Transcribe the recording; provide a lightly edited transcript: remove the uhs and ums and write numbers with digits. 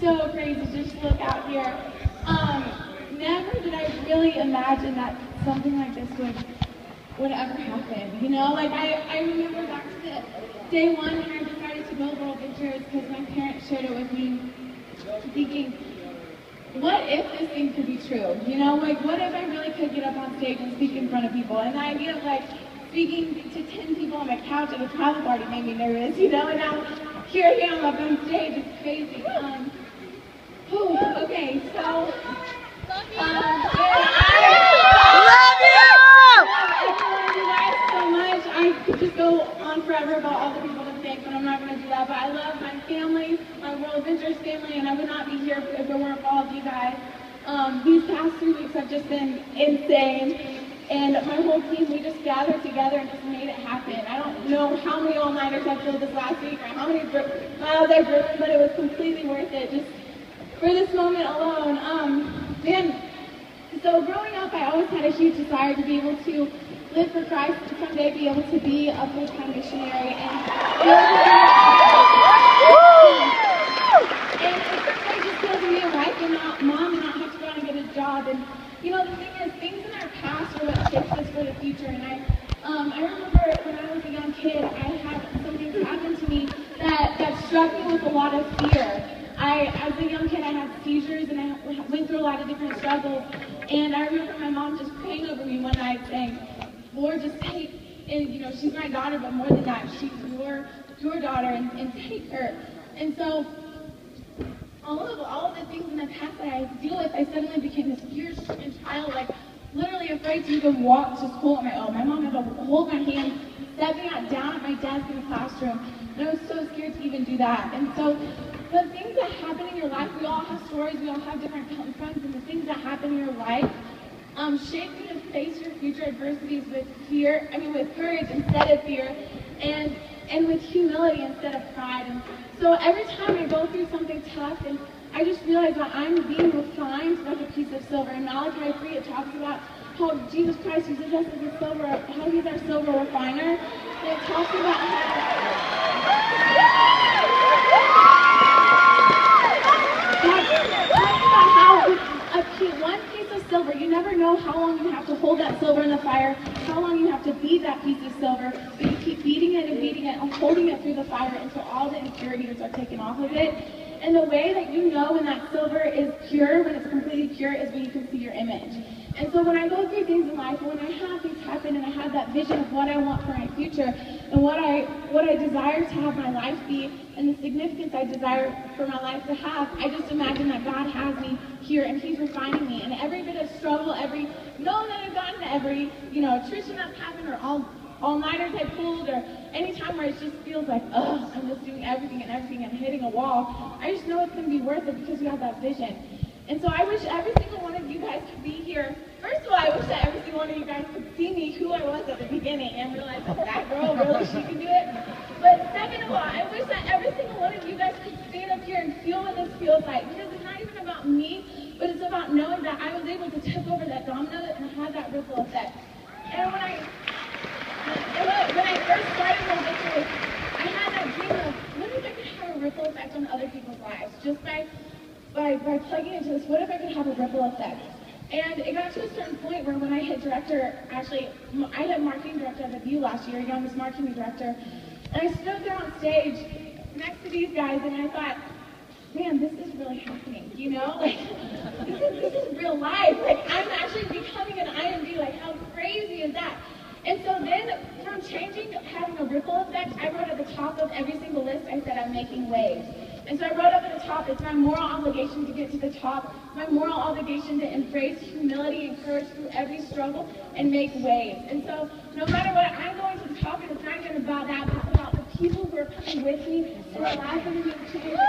so crazy to just look out here. Never did I really imagine that something like this would ever happen. You know, like I remember back to the day one when I decided to go World Ventures because my parents shared it with me, thinking, what if this thing could be true? You know, like what if I really could get up on stage and speak in front of people? And the idea of like speaking to 10 people on my couch at a travel party made me nervous, you know, and now here I am up on stage, it's crazy. Okay, so Love you! you guys so much. I could just go on forever about all the people to thank, but I'm not going to do that. But I love my family, my World Ventures family, and I would not be here if it weren't for all of you guys. These past 3 weeks have just been insane. And my whole team, we just gathered together and just made it happen. I don't know how many all-nighters I filled this last week or how many miles I've driven, but it was completely worth it just for this moment alone. Man, so growing up, I always had a huge desire to be able to live for Christ and someday be able to be a full-time missionary. And it's just to be a wife and not mom and not have to go out and get a job. And you know, the thing is, things in our past are what shapes us for the future. And I remember when I was a young kid, I had something happen to me that struck me with a lot of fear. As a young kid, I had seizures and I went through a lot of different struggles. And I remember my mom just praying over me one night saying, Lord, just take, and you know, she's my daughter, but more than that, she's your daughter, and take her. And so, all of the things in the past that I deal with, I suddenly became this fear-stricken child, like literally afraid to even walk to school on my own. My mom had to hold my hand, set me down at my desk in the classroom, and I was so scared to even do that. And so the things that happen in your life, we all have stories, we all have different confronts, and the things that happen in your life shape you to face your future adversities with with courage instead of fear, and with humility instead of pride. And so every time I go through something tough, and I just realize that I'm being refined like a piece of silver. In Malachi 3, it talks about how Jesus Christ uses us as a silver, how he's our silver refiner. And it talks about one piece of silver, you never know how long you have to hold that silver in the fire, how long you have to beat that piece of silver, but you keep beating it and holding it through the fire until all the impurities are taken off of it. And the way that you know when that silver is pure, when it's completely pure, is when you can see your image. And so when I go through things in life, when I have things happen and I have that vision of what I want for my future and what I desire to have my life be and the significance I desire for my life to have, I just imagine that God has me here and he's refining me. And every bit of struggle, every no that I've gotten, every attrition that's happened or all-nighters I pulled, or any time where it just feels like, ugh, I'm just doing everything and hitting a wall, I just know it's going to be worth it because you have that vision. And so I wish every single one of you guys could be here. First of all, I wish that every single one of you guys could see me who I was at the beginning and realize that girl, really, she can do it. But second of all, I wish that every single one of you guys could stand up here and feel what this feels like. Because it's not even about me, but it's about knowing that I was able to tip over that domino and have that ripple effect. And when I first started World Ventures, I had that dream of, what if I could have a ripple effect on other people's lives? Just by plugging into this, what if I could have a ripple effect? And it got to a certain point where when I hit director, actually, I hit marketing director at the View last year, youngest marketing director, and I stood there on stage next to these guys, and I thought, man, this is really happening, you know? Like, this is real life. Like, I'm actually becoming an RMD. Like, how crazy is that? And so then, from changing to having a ripple effect, I wrote at the top of every single list, I said, I'm making waves. And so I wrote up at the top, it's my moral obligation to get to the top, my moral obligation to embrace humility and courage through every struggle and make waves. And so, no matter what, I'm going to the top, and it's not even about that, but it's about the people who are coming with me, and the lives that are being changed.